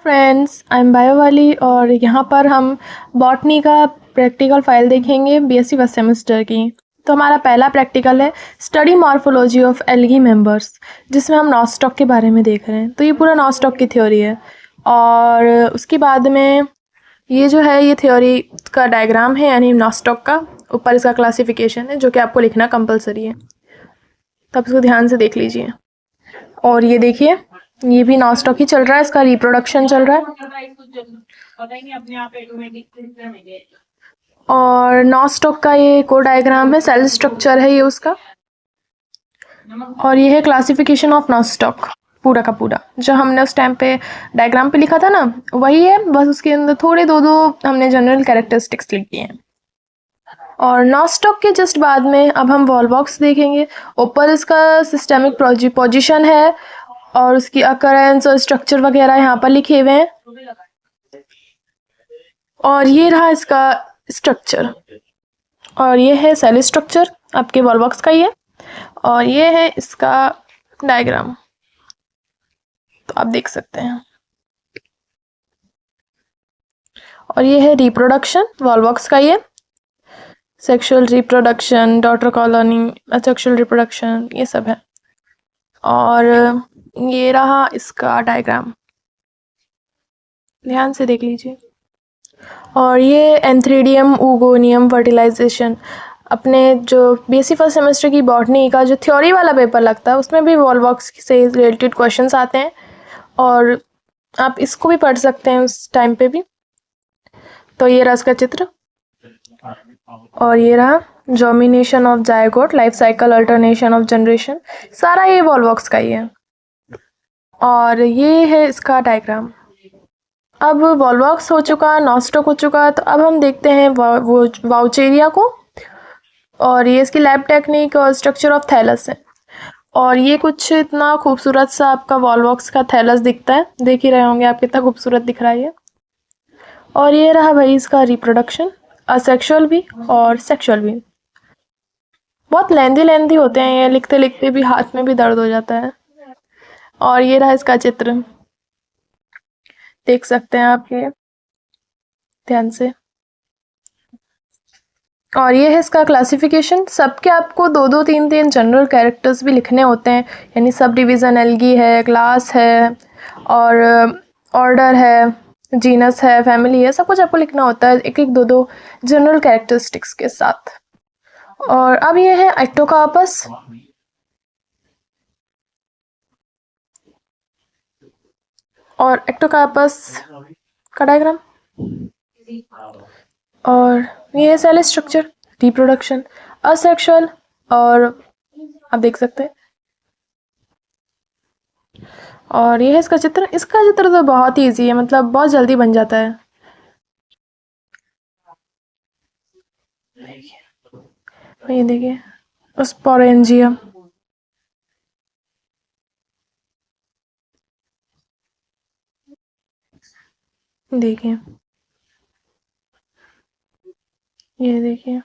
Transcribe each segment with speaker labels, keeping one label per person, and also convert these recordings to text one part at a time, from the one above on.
Speaker 1: Friends, I am बायोवाली और यहाँ पर हम बॉटनी का प्रैक्टिकल फाइल देखेंगे बीएससी फर्स्ट सेमेस्टर की। तो हमारा पहला प्रैक्टिकल है study morphology of algae members, जिसमें हम नॉस्टॉक के बारे में देख रहे हैं। तो ये पूरा नॉस्टॉक की थ्योरी है और उसके बाद में ये जो है ये थ्योरी का डायग्राम है, यानी नॉस्टॉक का। ऊपर इसका क्लासिफिकेशन है जो कि आपको लिखना कंपलसरी है, तो आप इसको ध्यान से देख लीजिए। और ये देखिए, ये भी नॉस्टॉक ही चल रहा है, इसका रिप्रोडक्शन चल रहा है। और नॉस्टॉक का ये कोड डायग्राम है, सेल स्ट्रक्चर है ये उसका। और ये है क्लासिफिकेशन ऑफ नॉस्टॉक, पूरा का पूरा जो हमने उस टाइम पे डायग्राम पे लिखा था ना, वही है, बस उसके अंदर थोड़े दो हमने जनरल कैरेक्टरिस्टिक्स लिख दिए हैं। और नॉस्टॉक के जस्ट बाद में अब हम वॉलबॉक्स देखेंगे। ऊपर इसका सिस्टेमिक पोजीशन है और उसकी अकरेंस और स्ट्रक्चर वगैरह यहाँ पर लिखे हुए हैं। और ये रहा इसका स्ट्रक्चर, और ये है सेल स्ट्रक्चर आपके वॉलबॉक्स का ही है, और ये है इसका डायग्राम, तो आप देख सकते हैं। और ये है रिप्रोडक्शन, वॉलबॉक्स का ही है। Sexual reproduction, daughter colony, sexual reproduction, ये सब है। और ये रहा इसका डायग्राम, ध्यान से देख लीजिए। और ये एंथ्रीडियम ऊगोनियम फर्टिलाइजेशन, अपने जो बीएससी फर्स्ट सेमेस्टर की बॉटनी का जो थ्योरी वाला पेपर लगता है उसमें भी वॉलबॉक्स से रिलेटेड क्वेश्चंस आते हैं, और आप इसको भी पढ़ सकते हैं उस टाइम पे भी। तो ये रहा इसका चित्र, और ये रहा germination of zygote, life cycle, alternation of generation, सारा ये वॉलबॉक्स का ही है। और ये है इसका डायग्राम। अब वॉलबॉक्स हो चुका, नॉस्टॉक हो चुका, तो अब हम देखते हैं वो वाउचेरिया को। और ये इसकी लैब टेक्निक और स्ट्रक्चर ऑफ थैलस है। और ये कुछ इतना खूबसूरत सा आपका वॉलबॉक्स का थैलस दिखता है, देख ही रहे होंगे आप कितना खूबसूरत दिख रहा है ये। और ये रहा भाई इसका रिप्रोडक्शन, असेक्सुअल भी और सेक्सुअल भी। बहुत लेंदी होते हैं ये, लिखते लिखते भी हाथ में भी दर्द हो जाता है। और ये रहा इसका चित्र, देख सकते हैं आप ये ध्यान से। और ये है इसका क्लासिफिकेशन। सबके आपको दो दो तीन तीन जनरल कैरेक्टर्स भी लिखने होते हैं, यानी सब डिवीज़न एल्गी है, क्लास है, और ऑर्डर है, जीनस है, फैमिली है, सब कुछ आपको लिखना होता है एक एक दो दो जनरल कैरेक्टरिस्टिक्स के साथ। और अब ये है एक्टोकार्पस। और एक्टोकार्पस का डायग्राम, और ये है सेल स्ट्रक्चर, रिप्रोडक्शन, असेक्सुअल, और आप देख सकते हैं। और ये है इसका चित्र। इसका चित्र तो बहुत ही ईजी है, मतलब बहुत जल्दी बन जाता है। ये देखिए, स्पोरेंजियम, देखिए, ये देखिए,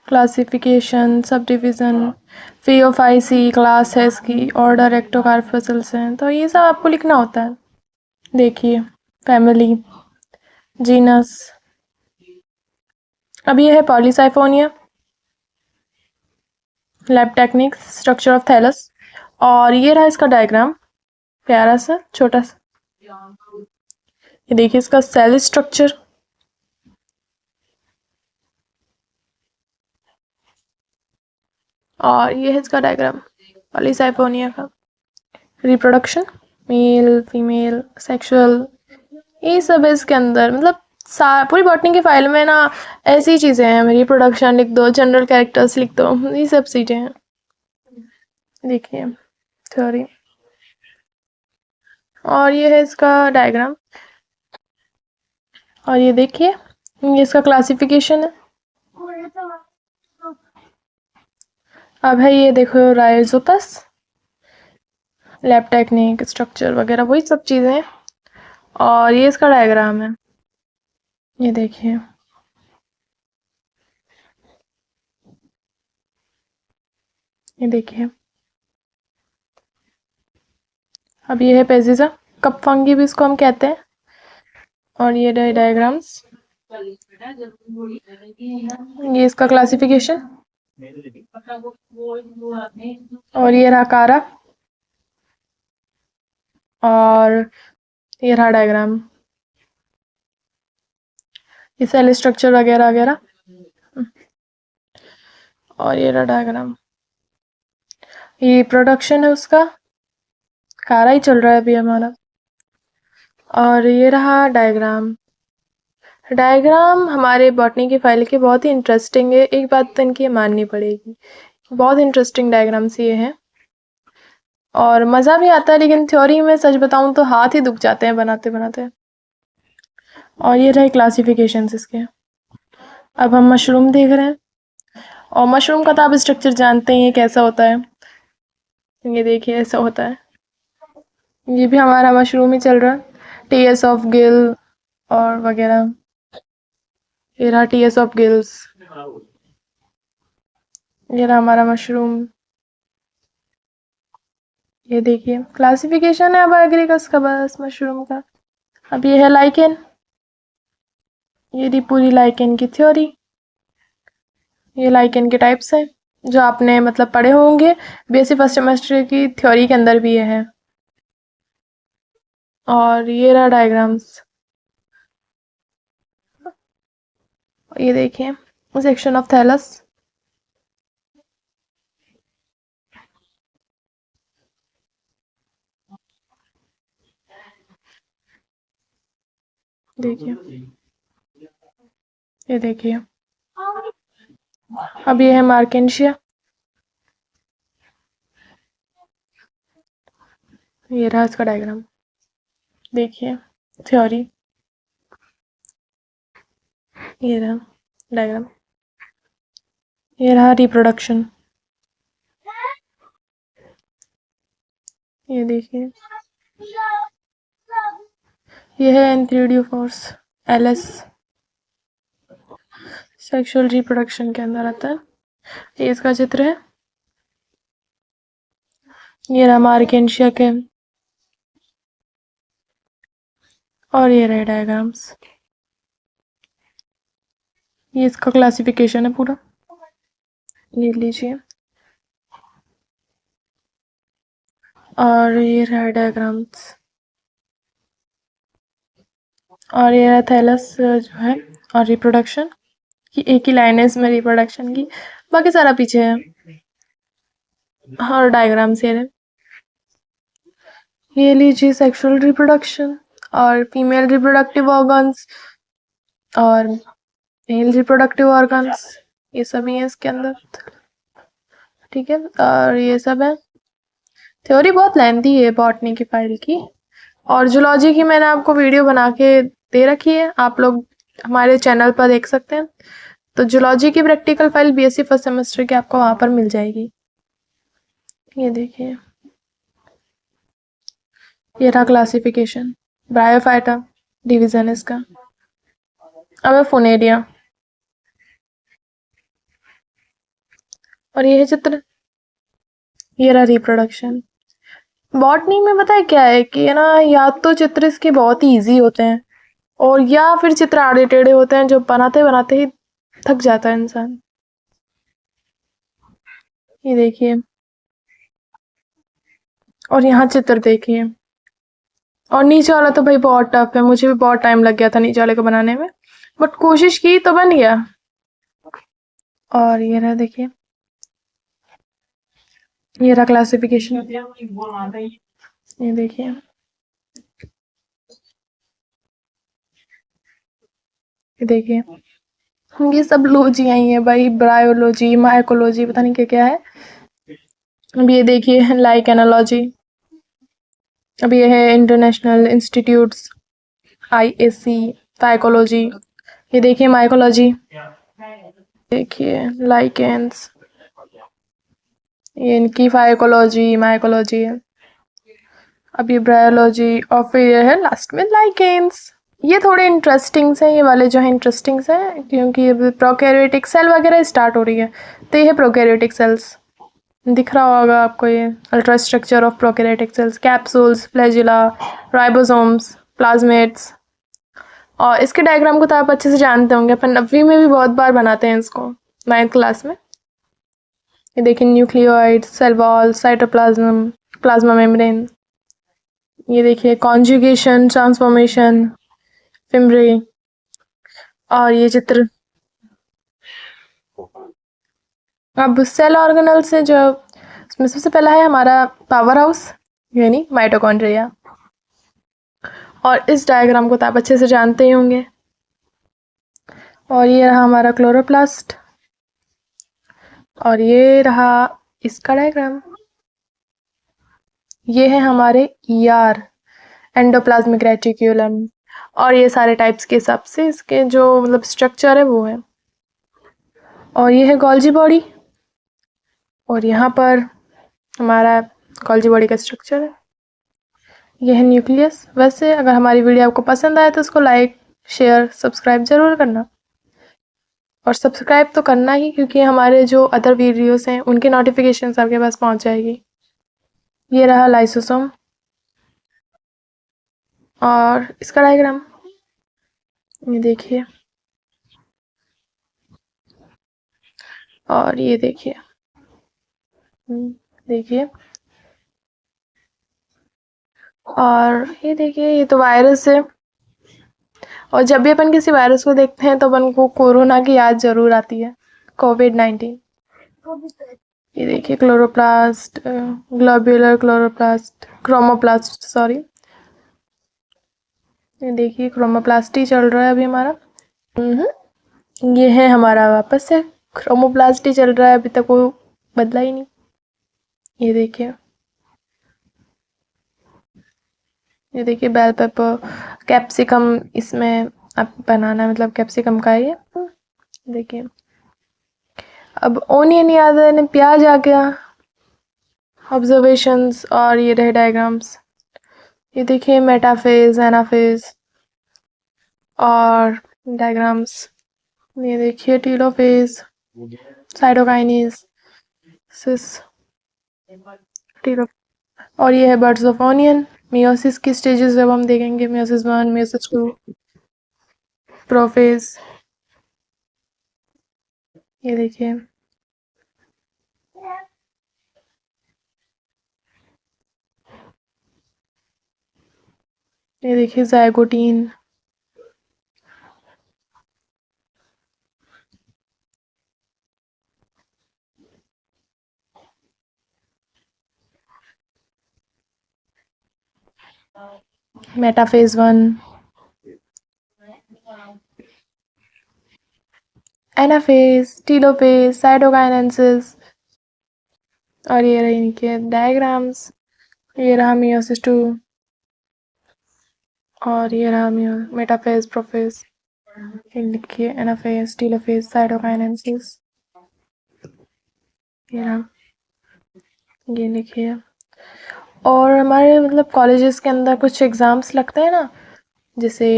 Speaker 1: classification, sub division, Phaeophyceae class है इसकी, ऑर्डर एक्टोकार्पसल्स हैं, तो ये सब आपको लिखना होता है। देखिए, फैमिली, जीनस। अब ये है polysiphonia, lab technique, structure of thallus. और ये रहा इसका डायग्राम, प्यारा सा छोटा सा। ये देखिए इसका सेल स्ट्रक्चर। और ये है इसका डायग्राम पॉलीसाइफोनिया का। रिप्रोडक्शन, मेल, फीमेल, सेक्सुअल, ये सब है इसके अंदर। मतलब पूरी बॉटनी की फाइल में ना ऐसी चीज़ें हैं, रिप्रोडक्शन लिख दो, जनरल कैरेक्टर्स लिख दो, ये सब चीज़ें हैं। देखिए थ्योरी, और ये है इसका डायग्राम। और ये देखिए, ये इसका क्लासिफिकेशन है। अब है ये देखो राइजोपस, लैब टेक्निक, स्ट्रक्चर वगैरह वही सब चीज़ें हैं। और ये इसका डायग्राम है, ये देखिए, ये देखिए। अब ये है पेजिजा, कप फंगी भी इसको हम कहते हैं। और ये रहे डायग्राम्स, ये इसका क्लासिफिकेशन, और ये रहा कारा, और ये रहा डायग्राम, ये सेल स्ट्रक्चर वगैरह वगैरह, और ये रहा डायग्राम। ये प्रोडक्शन है उसका, कारा ही चल रहा है अभी हमारा। और ये रहा डायग्राम। डायग्राम हमारे बॉटनी की फाइल के बहुत ही इंटरेस्टिंग है, एक बात तो इनकी माननी पड़ेगी, बहुत इंटरेस्टिंग डायग्राम्स ये हैं और मज़ा भी आता है, लेकिन थ्योरी में सच बताऊं तो हाथ ही दुख जाते हैं बनाते बनाते। और ये रहे क्लासिफिकेशंस इसके। अब हम मशरूम देख रहे हैं, और मशरूम का तो आप स्ट्रक्चर जानते ही हैं कैसा होता है। ये देखिए ऐसा होता है, ये भी हमारा मशरूम ही चल रहा है, टीएस ऑफ गिल और वगैरह। ये रहा टीएस ऑफ गिल्स, ये रहा हमारा मशरूम। ये देखिए क्लासिफिकेशन है अब एग्रीकस का बस मशरूम का। अब ये है लाइकेन, ये रही पूरी लाइकेन की थ्योरी। ये लाइकेन के टाइप्स हैं जो आपने मतलब पढ़े होंगे, बीएससी फर्स्ट सेमेस्टर की थ्योरी के अंदर भी ये है। और ये रहा डायग्राम्स, ये देखिए सेक्शन ऑफ थैलस। देखिए, ये देखिए, अब ये है मार्केंशिया, ये रहा इसका डायग्राम। देखिए थ्योरी, ये रहा डायग्राम, ये रहा रिप्रोडक्शन। ये देखिए, ये है एंथ्रीडियो फोर्स एलएस, सेक्सुअल रिप्रोडक्शन के अंदर आता है। ये इसका चित्र है, ये रहा मार्केंशिया के, और ये रहे डायग्राम्स। ये इसका क्लासिफिकेशन है पूरा, ये लीजिए, और ये रहा डायग्राम्स। और ये रहा थैलस जो है, और रिप्रोडक्शन की एक ही लाइन है इसमें रिप्रोडक्शन की, बाकी सारा पीछे है। और डायग्राम्स ये रहे, ये लीजिए सेक्सुअल रिप्रोडक्शन और फीमेल रिप्रोडक्टिव ऑर्गन्स और मेल रिप्रोडक्टिव ऑर्गन्स, ये सभी है इसके अंदर, ठीक है। और ये सब है, थ्योरी बहुत लेंथी है बॉटनी की फाइल की। और जूलॉजी की मैंने आपको वीडियो बना के दे रखी है, आप लोग हमारे चैनल पर देख सकते हैं। तो जूलॉजी की practical file BSc first semester की आपको वहाँ पर मिल जाएगी। ये देखिए, ये रहा क्लासिफिकेशन, ब्रायोफाइटा डिवीजन इसका। अब है फुनेरिया, और ये है चित्र, ये रहा रिप्रोडक्शन। बॉटनी में पता है क्या है कि है ना, या तो चित्र इसके बहुत ही ईजी होते हैं, और या फिर चित्र आड़े टेढ़े होते हैं जो बनाते बनाते ही थक जाता है इंसान। ये देखिए, और यहाँ चित्र देखिए, और नीचे वाला तो भाई बहुत टफ है, मुझे भी बहुत टाइम लग गया था नीचे वाले को बनाने में, बट कोशिश की तो बन गया। और ये रहा देखिए, ये रहा क्लासिफिकेशन, ये देखिए, ये देखिए, ये सब लॉजी आई है भाई, ब्रायोलॉजी माइकोलॉजी पता नहीं क्या क्या है। अब ये देखिए लाइक एनालॉजी, अब ये है इंटरनेशनल इंस्टीट्यूट्स आईएससी फाइकोलॉजी, ये देखिए माइकोलॉजी, देखिए लाइकेंस, ये इनकी फाइकोलॉजी माइकोलॉजी है। अब ये ब्रायोलॉजी, और फिर ये है लास्ट में लाइकेंस। ये थोड़े इंटरेस्टिंग हैं, ये वाले जो है इंटरेस्टिंग हैं क्योंकि ये प्रोकैरियोटिक सेल वगैरह स्टार्ट हो रही है। तो ये है प्रोकैरियोटिक सेल्स, दिख रहा होगा आपको ये ultra structure of prokaryotic cells, capsules, flagella, ribosomes, plasmids. और इसके डायग्राम को तो आप अच्छे से जानते होंगे, अपन 9वीं में भी बहुत बार बनाते हैं इसको, 9th क्लास में। ये देखिए nucleoid, cell wall, cytoplasm, plasma membrane. ये देखिए कॉन्जुगेशन, ट्रांसफॉर्मेशन, फिम्ब्रे। और ये चित्र अब सेल ऑर्गेनल से जो उसमें सबसे पहला है हमारा पावर हाउस यानी माइटोकॉन्ड्रिया। और इस डायग्राम को तो आप अच्छे से जानते ही होंगे। और ये रहा हमारा क्लोरोप्लास्ट, और ये रहा इसका डायग्राम। ये है हमारे ईआर, एंडोप्लाज्मिक रेटिक्यूलम। और ये सारे टाइप्स के हिसाब से इसके जो मतलब स्ट्रक्चर है वो है। और ये है गोल्जी बॉडी, और यहाँ पर हमारा गोल्जी बॉडी का स्ट्रक्चर है। ये है न्यूक्लियस। वैसे अगर हमारी वीडियो आपको पसंद आए तो उसको लाइक, शेयर, सब्सक्राइब ज़रूर करना। और सब्सक्राइब तो करना ही, क्योंकि हमारे जो अदर वीडियोस हैं उनकी नोटिफिकेशंस आपके पास पहुंच जाएगी। ये रहा लाइसोसोम, और इसका डायग्राम ये देखिए। और ये देखिए, देखिए। और ये देखिए, ये तो वायरस है। और जब भी अपन किसी वायरस को देखते हैं तो अपन को कोरोना की याद जरूर आती है, कोविड-19। ये देखिए chloroplast, globular chloroplast, chromoplast, sorry. ये देखिए क्रोमोप्लास्ट ही चल रहा है अभी हमारा। ये है हमारा वापस से क्रोमोप्लास्ट ही चल रहा है, अभी तक वो बदला ही नहीं। ये देखिए, ये देखिए बेल पेपर, कैप्सिकम इसमें आप बनाना, मतलब कैप्सिकम का ये देखिए। अब ओनियन याद है, प्याज आ गया। ऑब्जर्वेशंस और ये रहे डायग्राम्स। ये देखिए मेटाफेज, एनाफेज और डायग्राम्स। ये देखिए टीलोफेज, साइटोकाइनेज, सिस, टीलो। और ये है बर्ड्स ऑफ ऑनियन। मियोसिस की स्टेजेस जब हम देखेंगे, मियोसिस 1, मियोसिस 2, प्रोफेज। ये देखिए, ये देखिए zygotene. Metaphase 1, anaphase, telophase, cytokinesis. और ये रही इनके डायग्राम्स। ये रहा मियोसिस 2, और ये रहा मेटाफेज, प्रोफेज। लिखिए एनाफेज, टीलोफेज, साइटोकाइनेसिस। ये रहा, ये लिखिए। और हमारे मतलब कॉलेजेस के अंदर कुछ एग्ज़ाम्स लगते हैं ना, जैसे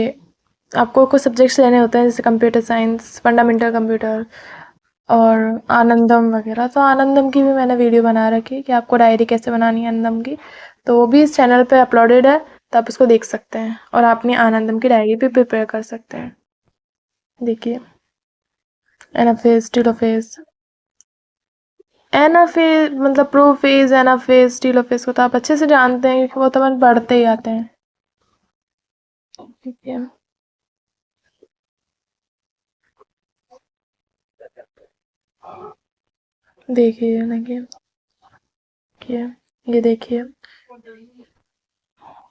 Speaker 1: आपको कुछ सब्जेक्ट्स लेने होते हैं, जैसे कंप्यूटर साइंस, फंडामेंटल कंप्यूटर और आनंदम वगैरह। तो आनंदम की भी मैंने वीडियो बना रखी है कि आपको डायरी कैसे बनानी है आनंदम की, तो वो भी इस चैनल पे अपलोडेड है, तो आप उसको देख सकते हैं और आप अपनी आनंदम की डायरी भी प्रिपेयर कर सकते हैं। देखिए एनाफेज, टीलोफेज, एनाफेज मतलब प्रोफेज, एनाफेज, टीलोफेज को तो आप अच्छे से जानते हैं क्योंकि वो तो अपन पढ़ते ही आते हैं। ठीक है, देखिए देखिए, ये देखिए,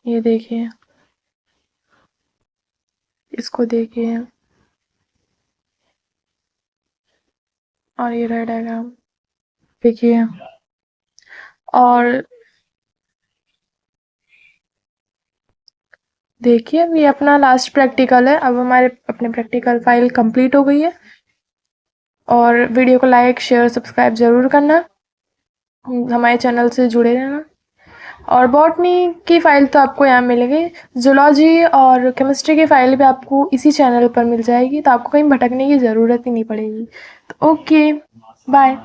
Speaker 1: ये देखिए, इसको देखिए। और ये रहा डायग्राम, देखिए। और देखिए ये अपना लास्ट प्रैक्टिकल है। अब हमारे अपने प्रैक्टिकल फाइल कंप्लीट हो गई है। और वीडियो को लाइक, शेयर, सब्सक्राइब ज़रूर करना, हमारे चैनल से जुड़े रहना। और बॉटनी की फ़ाइल तो आपको यहाँ मिलेगी, जूलॉजी और केमिस्ट्री की फ़ाइल भी आपको इसी चैनल पर मिल जाएगी, तो आपको कहीं भटकने की ज़रूरत ही नहीं पड़ेगी। तो ओके, बाय।